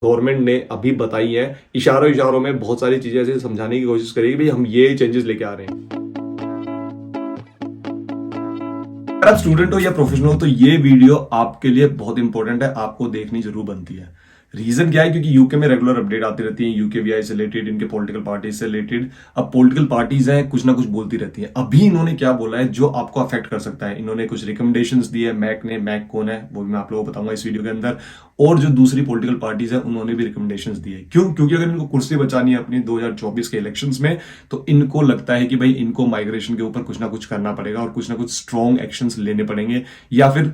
Government ने अभी बताई है, इशारों इशारों में बहुत सारी चीजें ऐसे समझाने की कोशिश करेगी भाई हम ये चेंजेस लेके आ रहे हैं। अगर आप स्टूडेंट हो या प्रोफेशनल हो तो ये वीडियो आपके लिए बहुत इंपॉर्टेंट है, आपको देखनी जरूर बनती है। रीजन क्या है, क्योंकि यूके में रेगुलर अपडेट आती रहती है यूके वीआई से रिलेटेड, इनके पॉलिटिकल पार्टी से रिलेटेड। अब पॉलिटिकल पार्टीज हैं, कुछ ना कुछ बोलती रहती हैं। अभी इन्होंने क्या बोला है जो आपको अफेक्ट कर सकता है, इन्होंने कुछ रिकमेंडेशंस दी है मैक ने। मैक कौन है वो भी मैं आप लोगों को बताऊंगा इस वीडियो के अंदर। और जो दूसरी पॉलिटिकल पार्टीज है उन्होंने भी रिकमेंडेशंस दी है। क्यों? क्योंकि अगर इनको कुर्सी बचानी है अपनी 2024 के इलेक्शंस में, तो इनको लगता है कि भाई इनको माइग्रेशन के ऊपर कुछ ना कुछ करना पड़ेगा और कुछ ना कुछ स्ट्रॉन्ग एक्शंस लेने पड़ेंगे, या फिर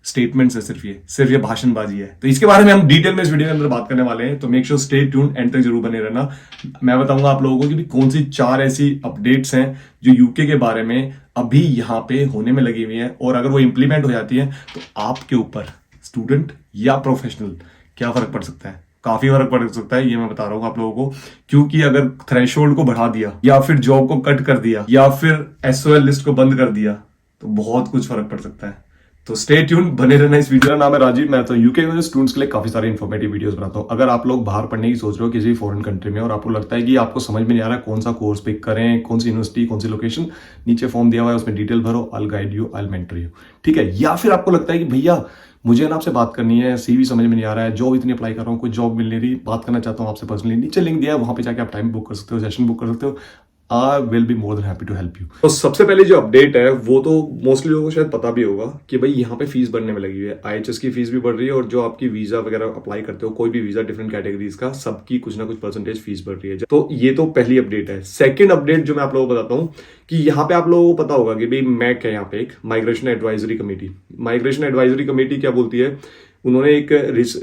स्टेटमेंट्स है सिर्फ ये भाषणबाजी है। तो इसके बारे में हम डिटेल में इस वीडियो के अंदर बात करने वाले हैं, तो make sure stay tuned, and तक जरूर बने रहना। मैं बताऊंगा आप लोगों को कि कौन सी 4 ऐसी अपडेट्स हैं जो यूके के बारे में अभी यहाँ पे होने में लगी हुई है, और अगर वो इंप्लीमेंट हो जाती है तो आपके ऊपर स्टूडेंट या प्रोफेशनल क्या फर्क पड़ सकता है। काफी फर्क पड़ सकता है, ये मैं बता रहा हूँ आप लोगों को। क्योंकि अगर थ्रेशोल्ड को बढ़ा दिया, या फिर जॉब को कट कर दिया, या फिर एसओएल लिस्ट को बंद कर दिया, तो बहुत कुछ फर्क पड़ सकता है। तो स्टे ट्यून, बने रहना इस वीडियो। नाम है राजीव, मैं तो यूके में स्टूडेंट्स के लिए काफी सारे इन्फॉर्मेटिव वीडियोस बनाता हूँ। अगर आप लोग बाहर पढ़ने की सोच रहे हो किसी फॉरेन कंट्री में, और आपको लगता है कि आपको समझ में नहीं आ रहा कौन सा कोर्स पिक करें, कौन सी यूनिवर्सिटी, कौन सी लोकेशन, नीचे फॉर्म दिया हुआ है उसमें डिटेल भरो, I will guide you, I will mentor you, ठीक है। या फिर आपको लगता है कि भैया मुझे ना आपसे बात करनी है, सीवी समझ में नहीं आ रहा है, जॉब इतनी अप्लाई कर रहा हूँ, कोई जॉब मिल नहीं रही, बात करना चाहता हूँ आपसे पर्सनली, नीचे लिंक दिया है, वहां पे जाके आप टाइम बुक कर सकते हो, सेशन बुक कर सकते हो। I will be more than happy to help you। तो सबसे पहले जो अपडेट है वो तो मोस्टली लोगों को शायद पता भी होगा कि भाई यहाँ पे फीस बढ़ने में लगी हुई है। आईएचएस की फीस भी बढ़ रही है, और जो आपकी वीजा वगैरह अप्लाई करते हो, कोई भी वीजा डिफरेंट कैटेगरीज का, सबकी कुछ ना कुछ परसेंटेज फीस बढ़ रही है। तो ये तो पहली अपडेट है। सेकंड अपडेट जो मैं आप लोगों को बताता हूँ कि यहाँ पे आप लोगों को पता होगा कि भाई मैक है यहाँ पे एक migration advisory committee. Migration advisory committee क्या बोलती है, उन्होंने एक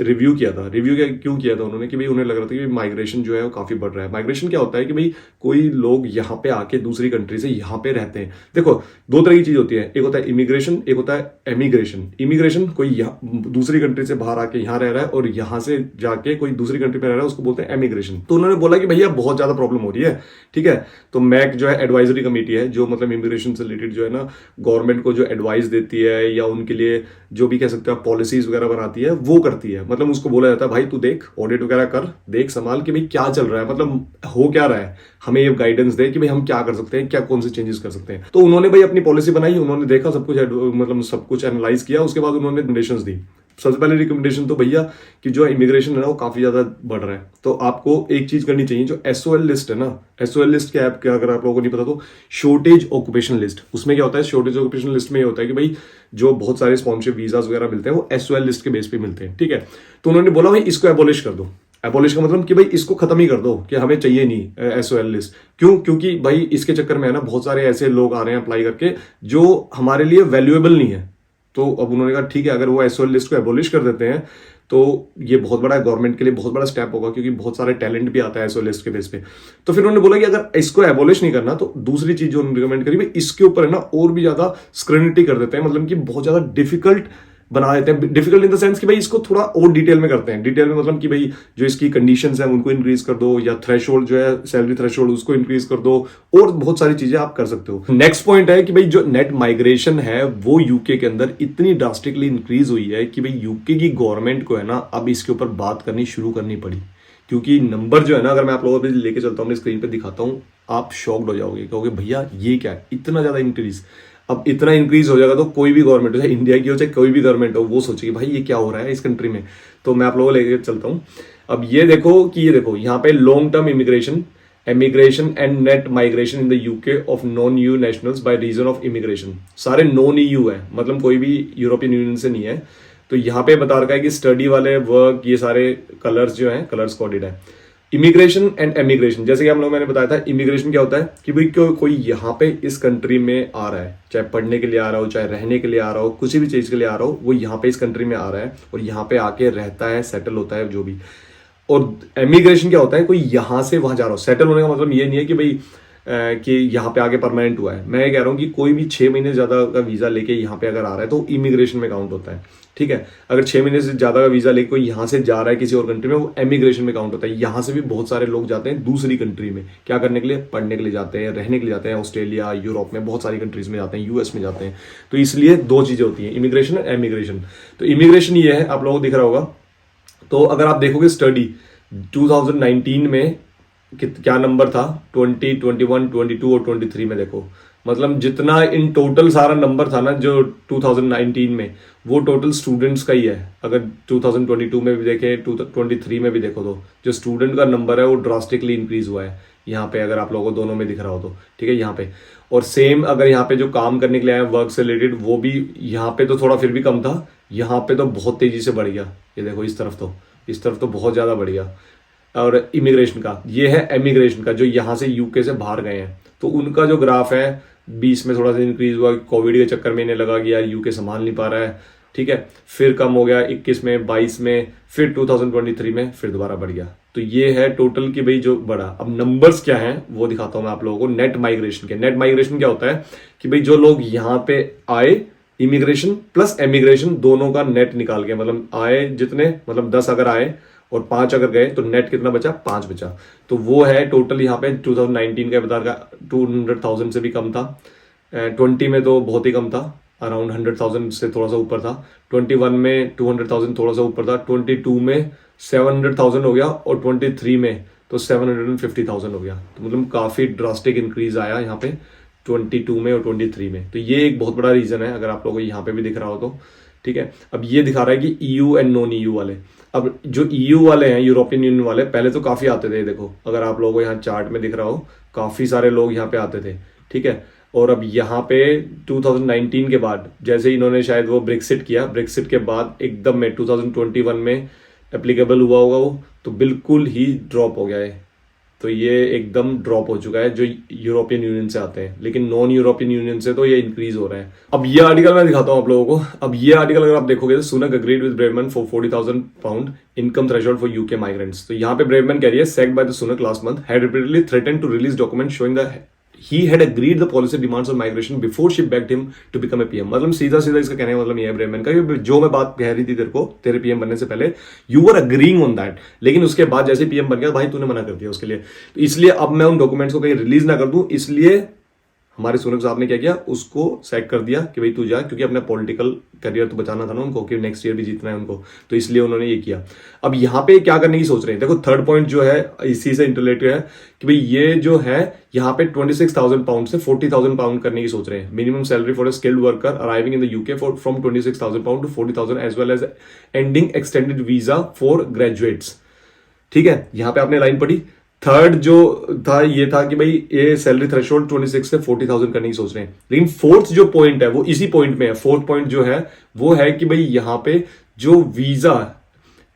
रिव्यू किया था। रिव्यू क्यों किया था उन्होंने, कि भाई उन्हें लग रहा था कि माइग्रेशन जो है वो काफी बढ़ रहा है। माइग्रेशन क्या होता है कि भाई कोई लोग यहाँ पे आके दूसरी कंट्री से यहाँ पे रहते हैं। देखो, 2 तरह की चीज होती है, एक होता है इमिग्रेशन, एक होता है एमिग्रेशन। इमिग्रेशन कोई दूसरी कंट्री से बाहर आके यहाँ रह रहा है, और यहाँ से जाके कोई दूसरी कंट्री में रह रहा है, उसको बोलते हैं एमिग्रेशन। तो उन्होंने बोला कि भैया बहुत ज्यादा प्रॉब्लम हो रही है, ठीक है। तो मैक जो है एडवाइजरी कमेटी है, जो मतलब इमिग्रेशन से रिलेटेड जो है ना गवर्नमेंट को जो एडवाइस देती है, या उनके लिए जो भी कह सकते हैं पॉलिसीज वगैरह बनाती है, वो करती है। मतलब उसको बोला जाता है भाई तू देख, ऑडिट वगैरह कर, देख संभाल कि भाई क्या चल रहा है, मतलब हो क्या रहा है, हमें ये गाइडेंस दे कि भाई हम क्या कर सकते हैं, क्या कौन से चेंजेस कर सकते हैं। तो उन्होंने भाई अपनी पॉलिसी बनाई, उन्होंने देखा सब कुछ, मतलब सब कुछ एनालाइज किया, उसके बाद उन्होंने रिकमेंडेशंस दी। सबसे पहले रिकमेंडेशन तो भैया कि जो इमिग्रेशन है ना वो काफी ज्यादा बढ़ रहा है, तो आपको एक चीज करनी चाहिए, जो एसओएल लिस्ट है ना, एसओएल लिस्ट क्या है अगर आप लोगों को नहीं पता तो, शॉर्टेज ऑक्यूपेशन लिस्ट। उसमें क्या होता है, शॉर्टेज ऑक्यूपेशन लिस्ट में ये होता है कि भाई जो बहुत सारे स्पॉन्सरशिप वीजास वगैरह मिलते हैं वो एसओएल लिस्ट के बेस पे मिलते हैं, ठीक है। तो उन्होंने बोला भाई इसको एबॉलिश कर दो। एबॉलिश का मतलब कि भाई इसको खत्म ही कर दो, कि हमें चाहिए नहीं एसओएल लिस्ट। क्यों? क्योंकि भाई इसके चक्कर में है ना बहुत सारे ऐसे लोग आ रहे हैं अप्लाई करके जो हमारे लिए वैल्यूएबल नहीं है। तो अब उन्होंने कहा ठीक है, अगर वो एसओएल लिस्ट को एबॉलिश कर देते हैं तो ये बहुत बड़ा गवर्नमेंट के लिए बहुत बड़ा स्टेप होगा, क्योंकि बहुत सारे टैलेंट भी आता है एसओएल लिस्ट के बेस पे। तो फिर उन्होंने बोला कि अगर इसको एबॉलिश नहीं करना तो दूसरी चीज जो उन्होंने रिकमेंड करी, भाई इसके ऊपर है ना और भी ज्यादा स्क्रूटिनी कर देते हैं, मतलब कि बहुत ज्यादा डिफिकल्ट बना देते हैं। डिफिकल्ट इन द सेंस कि भाई इसको थोड़ा और डिटेल में करते हैं। डिटेल में मतलब कि भाई जो इसकी कंडीशंस हैं उनको इंक्रीज कर दो, या थ्रेशोल्ड जो है सैलरी थ्रेशोल्ड उसको इंक्रीज कर दो, और बहुत सारी चीजें आप कर सकते हो। नेक्स्ट पॉइंट है कि भाई जो नेट माइग्रेशन है वो यूके के अंदर इतनी ड्रास्टिकली इंक्रीज हुई है कि भाई यूके की गवर्नमेंट को है ना अब इसके ऊपर बात करनी शुरू करनी पड़ी। क्योंकि नंबर जो है ना, अगर मैं आप लोगों को लेके चलता हूँ, स्क्रीन पे दिखाता हूँ, आप शॉक्ड हो जाओगे, कहोगे भैया ये क्या है, इतना ज्यादा इंक्रीज। अब इतना इंक्रीज हो जाएगा तो कोई भी गवर्नमेंट हो, चाहे इंडिया की हो चाहे कोई भी गवर्नमेंट हो, वो सोचेगी भाई ये क्या हो रहा है इस कंट्री में। तो मैं आप लोगों को लेके चलता हूँ। अब ये देखो कि ये देखो यहाँ पे long term immigration, emigration and net migration in the UK of non EU nationals by region of immigration. सारे नॉन ईयू है, मतलब कोई भी यूरोपियन यूनियन से नहीं है। तो यहाँ पे बता रखा है कि स्टडी वाले वर्क, ये सारे कलर्स जो है कलर्स कोडेड है। इमिग्रेशन एंड एमिग्रेशन, जैसे कि हम लोग मैंने बताया था, इमिग्रेशन क्या होता है कि भाई कोई यहाँ पे इस कंट्री में आ रहा है, चाहे पढ़ने के लिए आ रहा हो, चाहे रहने के लिए आ रहा हो, किसी भी चीज के लिए आ रहा हो, वो यहाँ पे इस कंट्री में आ रहा है और यहाँ पे आके रहता है, सेटल होता है जो भी। और एमिग्रेशन क्या होता है, कोई यहाँ से वहां जा रहा हो। सेटल होने का मतलब ये नहीं है कि भाई कि यहाँ पे आगे परमानेंट हुआ है। मैं ये कह रहा हूँ कि कोई भी 6 महीने से ज्यादा का वीजा लेके यहाँ पे अगर आ रहा है तो इमिग्रेशन में काउंट होता है, ठीक है। अगर 6 महीने से ज्यादा का वीजा लेके कोई यहाँ से जा रहा है किसी और कंट्री में, वो एमिग्रेशन में काउंट होता है। यहाँ से भी बहुत सारे लोग जाते हैं दूसरी कंट्री में, क्या करने के लिए, पढ़ने के लिए जाते हैं, रहने के लिए जाते हैं, ऑस्ट्रेलिया, यूरोप में बहुत सारी कंट्रीज में जाते हैं, यूएस में जाते हैं। तो इसलिए 2 चीजें होती हैं, इमिग्रेशन और एमिग्रेशन। तो इमिग्रेशन ये है, आप लोगों को दिख रहा होगा तो अगर आप देखोगे स्टडी 2019 में क्या नंबर था, 20, 21, 22 और 23 में देखो, मतलब जितना इन टोटल सारा नंबर था ना जो 2019 में, वो टोटल स्टूडेंट्स का ही है। अगर 2022 में भी देखें, 2023 में भी देखो, तो जो स्टूडेंट का नंबर है वो ड्रास्टिकली इंक्रीज हुआ है यहाँ पे, अगर आप लोगों को दोनों में दिख रहा हो तो, ठीक है, यहाँ पे। और सेम अगर यहाँ पे जो काम करने के लिए आए वर्क से रिलेटेड, वो भी यहाँ पे तो थोड़ा फिर भी कम था, यहाँ पे तो बहुत तेजी से बढ़ गया। ये देखो इस तरफ तो बहुत ज्यादा बढ़ गया। और इमिग्रेशन का, ये है इमिग्रेशन का, जो यहाँ से यूके से बाहर गए हैं, तो उनका जो ग्राफ है 20 में थोड़ा सा इंक्रीज हुआ, कोविड के चक्कर में इन्हें लगा कि यार यूके संभाल नहीं पा रहा है, ठीक है, फिर कम हो गया 21 में, 22 में, फिर 2023 में फिर दोबारा बढ़ गया। तो ये है टोटल की भाई जो बढ़ा। अब नंबर्स क्या हैं वो दिखाता हूं मैं आप लोगों को नेट माइग्रेशन के। नेट माइग्रेशन क्या होता है कि भाई जो लोग यहाँ पे आए, इमिग्रेशन प्लस एमिग्रेशन दोनों का नेट निकाल के, मतलब आए जितने, मतलब 10 अगर आए और 5 अगर गए, तो नेट कितना बचा, 5 बचा। तो वो है टोटल यहाँ पे 2019 का बता का 200,000 से भी कम था, 20 में तो बहुत ही कम था, अराउंड 100,000 से थोड़ा सा ऊपर था, 21 में 200,000 थोड़ा सा ऊपर था, 22 में 700,000 हो गया, और 23 में तो 750,000 हो गया। तो मतलब काफी ड्रास्टिक इंक्रीज आया यहाँ पे 22 में और 23 में। तो ये एक बहुत बड़ा रीजन है, अगर आप लोगों को यहाँ पे भी दिख रहा हो तो, ठीक है। अब ये दिखा रहा है कि ईयू एंड नॉन ईयू वाले। अब जो ईयू वाले हैं, यूरोपियन यूनियन वाले, पहले तो काफी आते थे, देखो अगर आप लोगों को यहाँ चार्ट में दिख रहा हो, काफी सारे लोग यहाँ पे आते थे, ठीक है। और अब यहाँ पे 2019 के बाद, जैसे इन्होंने शायद वो ब्रेक्सिट किया, ब्रेक्सिट के बाद एकदम में 2021 में एप्लीकेबल हुआ होगा वो, तो बिल्कुल ही ड्रॉप हो गया है। तो ये एकदम ड्रॉप हो चुका है जो यूरोपियन यूनियन से आते हैं, लेकिन नॉन यूरोपियन यूनियन से तो ये इंक्रीज हो रहा है। अब ये आर्टिकल मैं दिखाता हूं आप लोगों को। अब ये आर्टिकल अगर आप देखोगे तो Sunak agreed with Braverman for 40,000 pound income threshold for UK migrants. तो यहाँ पे ब्रेवमैन कह रही है, sacked by the Sunak last month had repeatedly threatened to release document showing the he had agreed the policy demands on migration before she begged him to become a PM। मतलब सीधा इसका कहने का मतलब ये है ब्रेवमैन का, जो मैं बात कह रही थी तेरे को, तेरे पीएम बनने से पहले, you were agreeing on that, लेकिन उसके बाद जैसे पीएम बन गया भाई तूने मना कर दिया उसके लिए। तो इसलिए अब मैं उन डॉक्यूमेंट्स को कहीं रिलीज ना कर दूं, इसलिए हमारे सुनक साहब ने क्या किया, उसको सेट कर दिया कि भाई तू जा, क्योंकि अपना पॉलिटिकल करियर तो बचाना था ना उनको, कि नेक्स्ट ईयर भी जीतना है उनको, तो इसलिए उन्होंने ये किया। अब यहाँ पे क्या करने की सोच रहे हैं, देखो थर्ड पॉइंट जो है इसी से इंटरलेटेड है कि भाई ये जो है यहाँ पे 26,000 पाउंड से 40,000 पाउंड करने की सोच रहे हैं। Minimum salary for a skilled worker arriving in the UK from 26,000 pound to 40,000 as well as ending extended visa for graduates, ठीक है। यहाँ पे आपने लाइन पढ़ी। थर्ड जो था ये था कि भाई ये सैलरी थ्रेशोल्ड 26 से 40,000 करने की सोच रहे हैं। लेकिन फोर्थ जो पॉइंट है वो इसी पॉइंट में है। फोर्थ पॉइंट जो है वो है कि भाई यहाँ पे जो visa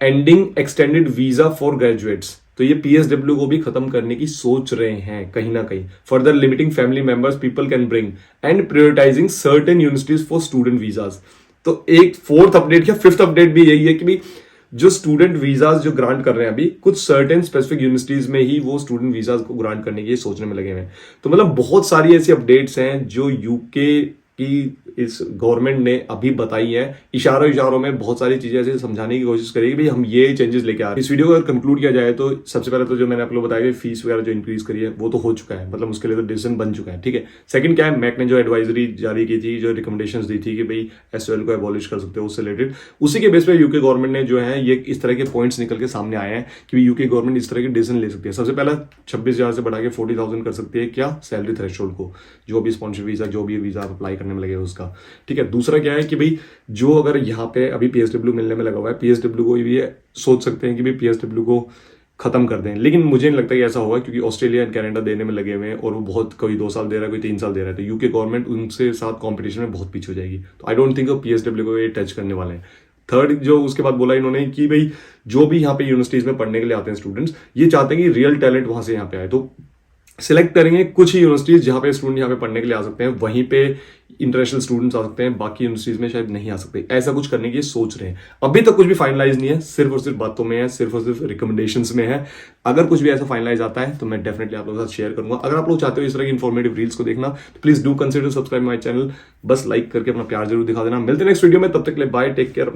ending extended visa for graduates, तो ये पीएसडब्ल्यू को भी खत्म करने की सोच रहे हैं कहीं ना कहीं। Further limiting family members people can bring and prioritising certain universities for student visas. तो एक फोर्थ अपडेट या फिफ्थ अपडेट भी यही है कि भाई जो स्टूडेंट वीजाज जो ग्रांट कर रहे हैं अभी, कुछ सर्टेन स्पेसिफिक यूनिवर्सिटीज में ही वो स्टूडेंट वीजाज को ग्रांट करने की सोचने में लगे हुए हैं। तो मतलब बहुत सारी ऐसी अपडेट्स हैं जो यूके की इस गवर्नमेंट ने अभी बताई है। इशारों में बहुत सारी चीजें ऐसे समझाने की कोशिश करेगी भाई हम ये चेंजेस लेके आ रहे हैं। इस वीडियो को अगर कंक्लूड किया जाए तो सबसे पहले तो जो मैंने आप लोगों को बताया कि फीस वगैरह जो इंक्रीज करी है वो तो हो चुका है, मतलब उसके लिए तो डिसीजन बन चुका है, ठीक है। सेकंड क्या है, मैक ने जो एडवाइजरी जारी की थी, जो रिकमेंडेशंस दी थी कि भाई एसओएल को एबॉलिश कर सकते हो, उससे रिलेटेड उसी के बेस पे यूके गवर्नमेंट ने जो है ये इस तरह के पॉइंट्स निकल के सामने आए हैं कि यूके गवर्नमेंट इस तरह के डिसीजन ले सकती है। सबसे पहला 26,000 से बढ़ा के 40,000 कर सकती है, क्या, सैलरी थ्रेशोल्ड को, जो भी स्पॉन्सर वीजा जो भी वीजा अप्लाई करने में लगेगा उसका, ठीक है। दूसरा क्या है कि भाई जो अगर यहाँ पे अभी पीएसडब्ल्यू मिलने में लगा हुआ है, पीएसडब्ल्यू को भी सोच सकते हैं कि भाई पीएसडब्ल्यू को खत्म कर दें, लेकिन मुझे नहीं लगता कि ऐसा होगा, क्योंकि ऑस्ट्रेलिया एंड कनाडा देने में लगे हुए हैं और वो बहुत, कोई 2 साल दे रहा है, कोई 3 साल दे रहा है, तो यूके गवर्नमेंट उनसे साथ कॉम्पिटिशन में बहुत पीछे हो जाएगी। तो आई डोंट थिंक पीएसडब्ल्यू को ये टच करने वाले हैं। थर्ड जो उसके बाद बोला इन्होंने कि भाई जो भी यहाँ पे यूनिवर्सिटीज में पढ़ने के लिए आते हैं स्टूडेंट्स, ये चाहते हैं कि रियल टैलेंट वहां से यहाँ पे आए, तो सिलेक्ट करेंगे कुछ ही यूनिवर्सिटीज जहां पे स्टूडेंट यहाँ पे पढ़ने के लिए आ सकते हैं, वहीं पे इंटरनेशनल स्टूडेंट्स आ सकते हैं, बाकी यूनिवर्सिटीज में शायद नहीं आ सकते। ऐसा कुछ करने की सोच रहे हैं। अभी तक कुछ भी फाइनलाइज नहीं है, सिर्फ और सिर्फ बातों में है, सिर्फ और सिर्फ रिकमेंडेशंस में है। अगर कुछ भी ऐसा फाइनलाइज आता है तो मैं डेफिनेटली आप लोगों के साथ शेयर करूंगा। अगर आप लोग चाहते हो इस तरह की इन्फॉर्मेटिव रील्स को देखना तो please do consider subscribe my channel. बस लाइक करके अपना प्यार जरूर दिखा देना। मिलते हैं नेक्स्ट वीडियो में, तब तक के लिए बाय, टेक केयर।